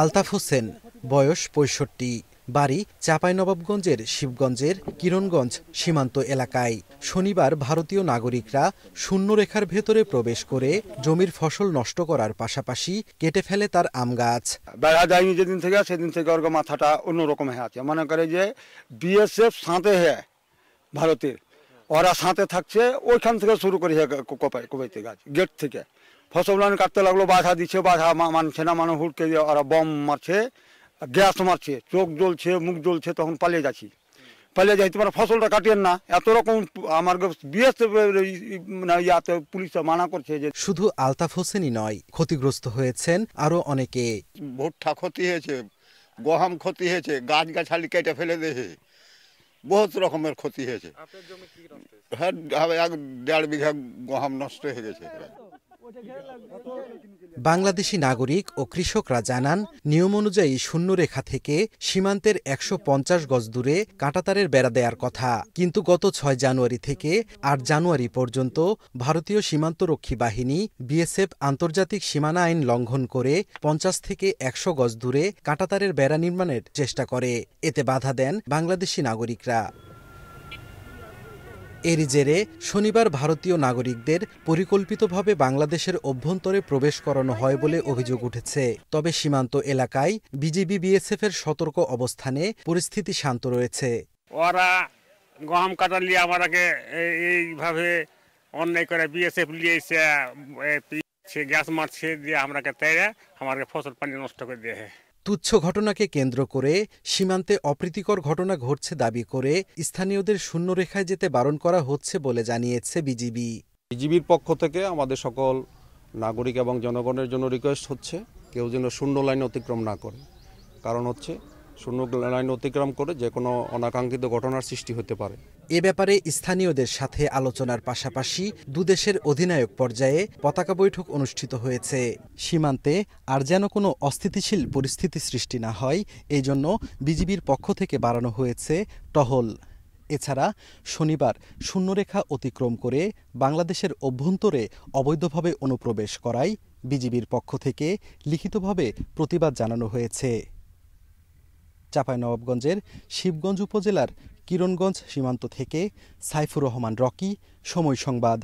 আলতাফ হোসেন, বয়স ৬৫, বাড়ি চাঁপাইনবাবগঞ্জের শিবগঞ্জের কিরণগঞ্জ সীমান্ত এলাকায়। শনিবার ভারতীয় নাগরিকরা শূন্যরেখার ভেতরে প্রবেশ করে জমির ফসল নষ্ট করার পাশাপাশি কেটে ফেলে তার আম গাছ। বেড়া যায়নি যেদিন থেকে সেদিন থেকে ওর মাথাটা অন্যরকম হয়ে আছে। মনে করে যে বিএসএফ সাঁতে হ্যাঁ ভারতের, ওরা সাঁতে থাকছে, ওইখান থেকে শুরু করে কোপাইতে গাছ গেট থেকে ফসল কাটতে লাগলো, বাধা দিচ্ছে, বাধা মানছে না, মানে হুড়কে ওরা বম মারছে, গ্যাস মারছে, চোখ জ্বলছে, মুখ জ্বলছে, তখন পালিয়ে যাচ্ছি। পালিয়ে যাই, তোমার ফসলটা কাটিয়েন না, এত রকম আমার ইয়াতে পুলিশ মানা করছে। যে শুধু আলতাফ হোসেনই নয়, ক্ষতিগ্রস্ত হয়েছেন আরো অনেকে। ভুট্টা ক্ষতি হয়েছে, গম ক্ষতি হয়েছে, গাছ গাছালি কেটে ফেলে দিয়েছে, বহুত রকমের ক্ষতি হয়েছে। হ্যাঁ, 1.5 বিঘা গম নষ্ট হয়ে গেছে। বাংলাদেশি নাগরিক ও কৃষকরা জানান, নিয়ম অনুযায়ী শূন্যরেখা থেকে সীমান্তের ১৫০ গজ দূরে কাঁটাতারের বেড়া দেওয়ার কথা, কিন্তু গত ৬ জানুয়ারি থেকে ৮ জানুয়ারি পর্যন্ত ভারতীয় সীমান্তরক্ষী বাহিনী বিএসএফ আন্তর্জাতিক সীমানা আইন লঙ্ঘন করে ৫০ থেকে ১০০ গজ দূরে কাঁটাতারের বেড়া নির্মাণের চেষ্টা করে। এতে বাধা দেন বাংলাদেশি নাগরিকরা। এরই জেরে শনিবার ভারতীয় নাগরিকদের পরিকল্পিতভাবে বাংলাদেশের অভ্যন্তরে প্রবেশ করানো হয় বলে অভিযোগ উঠেছে। তবে সীমান্ত এলাকায় বিজিবি বিএসএফ এর সতর্ক অবস্থানে পরিস্থিতি শান্ত রয়েছে। ওরা গম কাটা নিয়ে আমাকে এইভাবে অন্যায় করে বিএসএফ নিয়ে গ্যাস মারছে, দিয়ে আমরাকে তেড়ে আমাকে ফসল পানি নষ্ট করে দিয়ে। তুচ্ছ ঘটনাকে কেন্দ্র করে সীমান্তে অপ্রীতিকর ঘটনা ঘটছে দাবি করে স্থানীয়দের শূন্যরেখায় যেতে বারণ করা হচ্ছে বলে জানিয়েছে বিজিবি। বিজিবির পক্ষ থেকে আমাদের সকল নাগরিক এবং জনগণের জন্য রিকোয়েস্ট হচ্ছে, কেউ যেন শূন্য লাইন অতিক্রম না করে। কারণ হচ্ছে শূন্য লাইন অতিক্রম করে যে কোনো অনাকাঙ্ক্ষিত ঘটনার সৃষ্টি হতে পারে। এ ব্যাপারে স্থানীয়দের সাথে আলোচনার পাশাপাশি দুদেশের অধিনায়ক পর্যায়ে পতাকা বৈঠক অনুষ্ঠিত হয়েছে। সীমান্তে আর যেন কোনো অস্থিতিশীল পরিস্থিতি সৃষ্টি না হয়, এই জন্য বিজিবির পক্ষ থেকে বাড়ানো হয়েছে টহল। এছাড়া শনিবার শূন্যরেখা অতিক্রম করে বাংলাদেশের অভ্যন্তরে অবৈধভাবে অনুপ্রবেশ করায় বিজিবির পক্ষ থেকে লিখিতভাবে প্রতিবাদ জানানো হয়েছে। চাঁপাইনবাবগঞ্জের শিবগঞ্জ উপজেলার কিরণগঞ্জ সীমান্ত থেকে সাইফুর রহমান রকি, সময় সংবাদ।